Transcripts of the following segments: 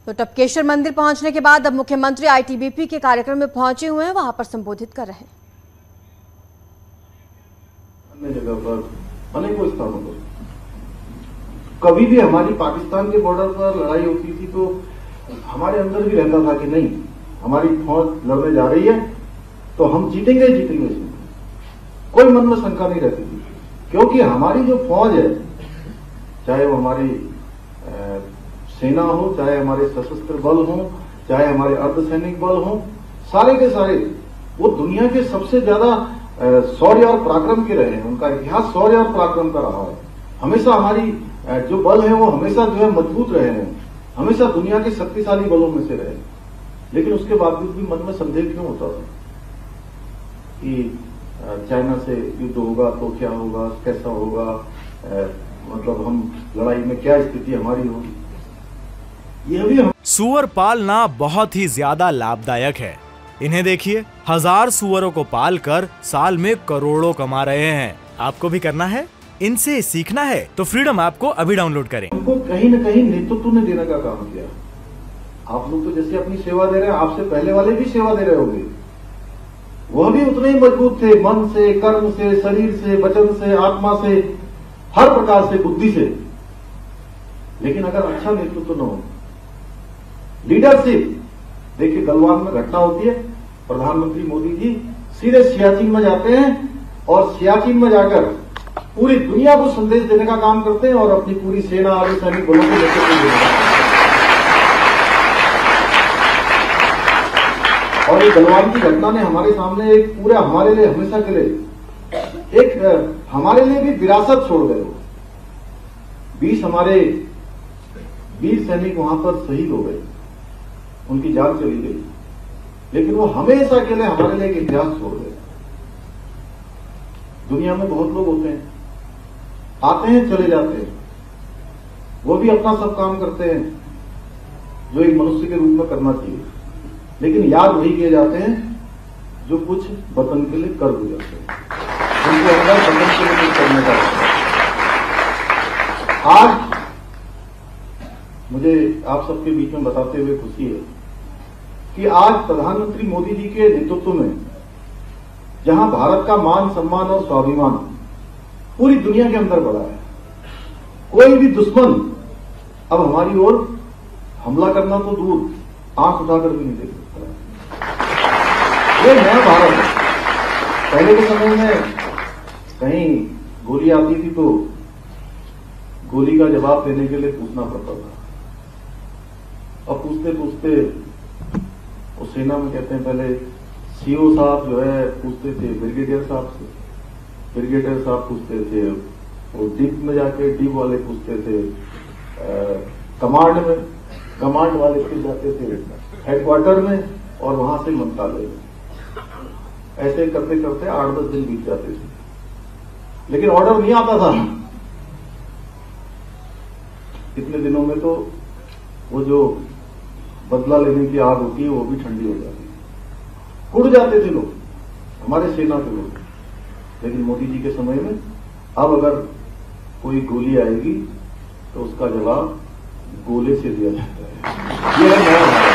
तो टपकेश्वर मंदिर पहुंचने के बाद अब मुख्यमंत्री आईटीबीपी के कार्यक्रम में पहुंचे हुए हैं, वहां पर संबोधित कर रहे हैं। अन्य जगह पर अनेकों स्थानों पर कभी भी हमारी पाकिस्तान के बॉर्डर पर लड़ाई होती थी तो हमारे अंदर भी रहता था कि नहीं, हमारी फौज लड़ने जा रही है तो हम जीतेंगे इसमें कोई मन में शंका नहीं रहती थी, क्योंकि हमारी जो फौज है, चाहे वो हमारी सेना हो, चाहे हमारे सशस्त्र बल हो, चाहे हमारे अर्धसैनिक बल हो, सारे के सारे वो दुनिया के सबसे ज्यादा शौर्य और पराक्रम के रहे हैं। उनका इतिहास शौर्य और पराक्रम का रहा है। हमेशा हमारी जो बल है वो हमेशा जो है मजबूत रहे हैं, हमेशा दुनिया के शक्तिशाली बलों में से रहे। लेकिन उसके बावजूद भी मन में संदेह क्यों होता था कि चाइना से युद्ध होगा तो क्या होगा, कैसा होगा, मतलब हम लड़ाई में क्या स्थिति हमारी होगी। यह भी सूअर पालना बहुत ही ज्यादा लाभदायक है। इन्हें देखिए, 1000 सूअरों को पालकर साल में करोड़ों कमा रहे हैं। आपको भी करना है, इनसे सीखना है तो फ्रीडम ऐप को अभी डाउनलोड करें। उनको कहीं न कहीं नेतृत्व ने देने का काम किया। आप लोग तो जैसे अपनी सेवा दे रहे हैं, आपसे पहले वाले भी सेवा दे रहे होंगे, वह भी उतने ही मजबूत थे, मन से, कर्म से, शरीर से, वचन से, आत्मा से, हर प्रकार से, बुद्धि से। लेकिन अगर अच्छा नेतृत्व न हो, लीडरशिप, देखिए गलवान में घटना होती है, प्रधानमंत्री मोदी जी सीधे सियाचिन में जाते हैं और सियाचिन में जाकर पूरी दुनिया को संदेश देने का काम करते हैं और अपनी पूरी सेना और सैनिक बलों को नेतृत्व देने का। और ये गलवान की घटना ने हमारे सामने एक पूरा, हमारे लिए हमेशा के लिए एक हमारे लिए भी विरासत छोड़ गए। 20 हमारे वीर सैनिक वहां पर शहीद हो गए, उनकी जान चली गई, लेकिन वो हमेशा के लिए हमारे लिए एक इतिहास छोड़ गए। दुनिया में बहुत लोग होते हैं, आते हैं चले जाते हैं, वो भी अपना सब काम करते हैं जो एक मनुष्य के रूप में करना चाहिए, लेकिन याद वही किए जाते हैं जो कुछ वतन के लिए कर गुजरते हैं, उनके अंदर वतन के लिए कुछ करने का। आज मुझे आप सबके बीच में बताते हुए खुशी है कि आज प्रधानमंत्री मोदी जी के नेतृत्व में जहां भारत का मान, सम्मान और स्वाभिमान पूरी दुनिया के अंदर बढ़ा है, कोई भी दुश्मन अब हमारी ओर हमला करना तो दूर, आंख उठाकर भी नहीं देख सकता। ये नया भारत है। पहले के समय में कहीं गोली आती थी तो गोली का जवाब देने के लिए पूछना पड़ता था, और पूछते पूछते उस सेना में कहते हैं पहले सीओ साहब जो है पूछते थे ब्रिगेडियर साहब से, ब्रिगेडियर साहब पूछते थे, और डिप में जाके डिप वाले पूछते थे, कमांड में कमांड वाले फिर जाते थे हेडक्वार्टर में, और वहां से मंत्रालय में। ऐसे करते करते 8-10 दिन बीत जाते थे, लेकिन ऑर्डर नहीं आता था। इतने दिनों में तो वो जो बदला लेने की आग होती है वो भी ठंडी हो जाती है, उड़ जाते थे लोग, हमारे सेना के लोग। लेकिन मोदी जी के समय में अब अगर कोई गोली आएगी तो उसका जवाब गोले से दिया जाता है। ये है नया भारत।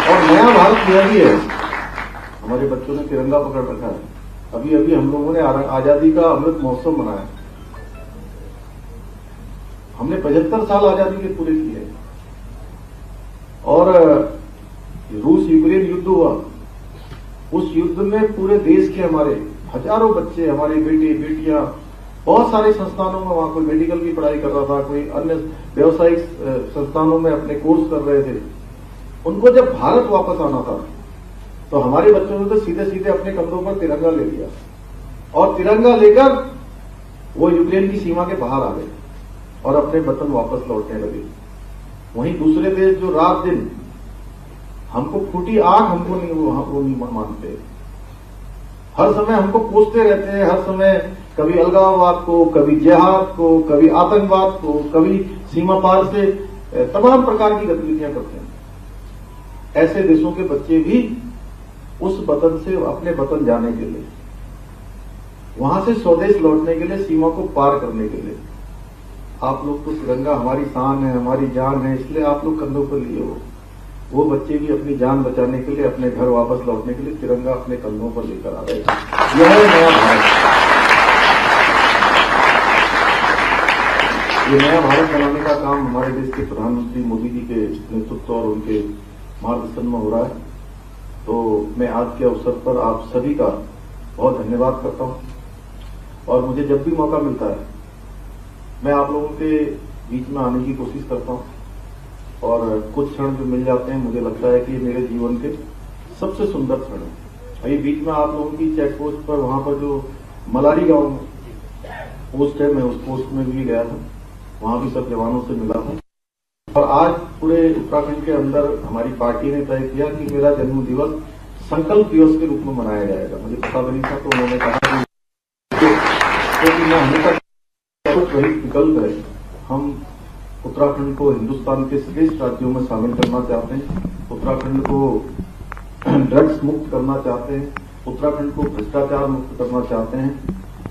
और नया भारत यह भी है, हमारे बच्चों ने तिरंगा पकड़ रखा है। अभी अभी हम लोगों ने आजादी का अमृत महोत्सव मनाया। हमने 75 साल आजादी के पूरे किए, और रूस यूक्रेन युद्ध हुआ, उस युद्ध में पूरे देश के हमारे हजारों बच्चे, हमारे बेटे बेटियां, बहुत सारे संस्थानों में, वहां कोई मेडिकल की पढ़ाई कर रहा था, कोई अन्य व्यवसायिक संस्थानों में अपने कोर्स कर रहे थे। उनको जब भारत वापस आना था तो हमारे बच्चों ने तो सीधे सीधे अपने कंधों पर तिरंगा ले लिया, और तिरंगा लेकर वो यूक्रेन की सीमा के बाहर आ गए और अपने वतन वापस लौटने लगे। वहीं दूसरे देश जो रात दिन हमको फूटी आंख, हमको नहीं, वो नहीं मानते, हर समय हमको कोसते रहते हैं, हर समय कभी अलगाववाद को, कभी जिहाद को, कभी आतंकवाद को, कभी सीमा पार से तमाम प्रकार की गतिविधियां करते हैं। ऐसे देशों के बच्चे भी उस वतन से अपने वतन जाने के लिए, वहां से स्वदेश लौटने के लिए, सीमा को पार करने के लिए आप लोग तो तिरंगा हमारी शान है, हमारी जान है, इसलिए आप लोग कंधों पर लिए हो। वो बच्चे भी अपनी जान बचाने के लिए, अपने घर वापस लौटने के लिए तिरंगा अपने कंधों पर लेकर आ रहे थे। यह है नया भारत। ये नया भारत बनाने का काम हमारे देश के प्रधानमंत्री मोदी जी के नेतृत्व और उनके मार्गदर्शन में हो रहा है। तो मैं आज के अवसर पर आप सभी का बहुत धन्यवाद करता हूं और मुझे जब भी मौका मिलता है मैं आप लोगों के बीच में आने की कोशिश करता हूं और कुछ क्षण जो मिल जाते हैं मुझे लगता है कि मेरे जीवन के सबसे सुंदर क्षण है। अभी बीच में आप लोगों की चेक पोस्ट पर वहां पर जो मलारी गांव में पोस्ट है, मैं उस पोस्ट में भी गया था, वहां भी सब जवानों से मिला था। और आज पूरे उत्तराखंड के अंदर हमारी पार्टी ने तय किया कि मेरा जन्म दिवस संकल्प दिवस के रूप में मनाया जाएगा। मुझे पता भी नहीं था, तो उन्होंने कहा कि मैं हमेशा वही विकल्प है, हम उत्तराखंड को हिंदुस्तान के श्रेष्ठ राज्यों में शामिल करना चाहते हैं, उत्तराखंड को ड्रग्स मुक्त करना चाहते हैं, उत्तराखंड को भ्रष्टाचार मुक्त करना चाहते हैं,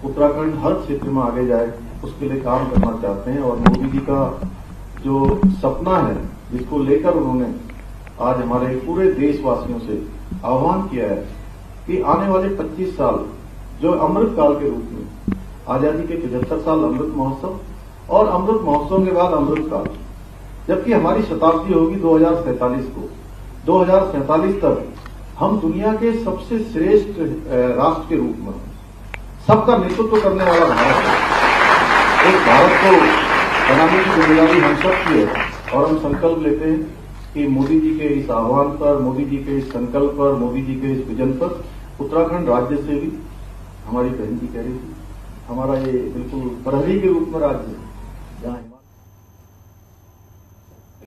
उत्तराखंड हर क्षेत्र में आगे जाए उसके लिए काम करना चाहते हैं। और मोदी जी का जो सपना है जिसको लेकर उन्होंने आज हमारे पूरे देशवासियों से आह्वान किया है कि आने वाले 25 साल जो अमृत काल के रूप में आजादी के 75 साल अमृत महोत्सव और अमृत महोत्सव के बाद अमृत काल, जबकि हमारी शताब्दी होगी 2047 को। 2047 तक हम दुनिया के सबसे श्रेष्ठ राष्ट्र के रूप में सबका नेतृत्व करने वाला भारत है। एक भारत को बनाने की जिम्मेदारी हम सब की है और हम संकल्प लेते हैं कि मोदी जी के इस आह्वान पर, मोदी जी के इस संकल्प पर, मोदी जी के इस विजन पर उत्तराखंड राज्य से भी, हमारी बहन जी कह रही थी, हमारा ये बिल्कुल प्रहरी के रूप में राज्य है जहां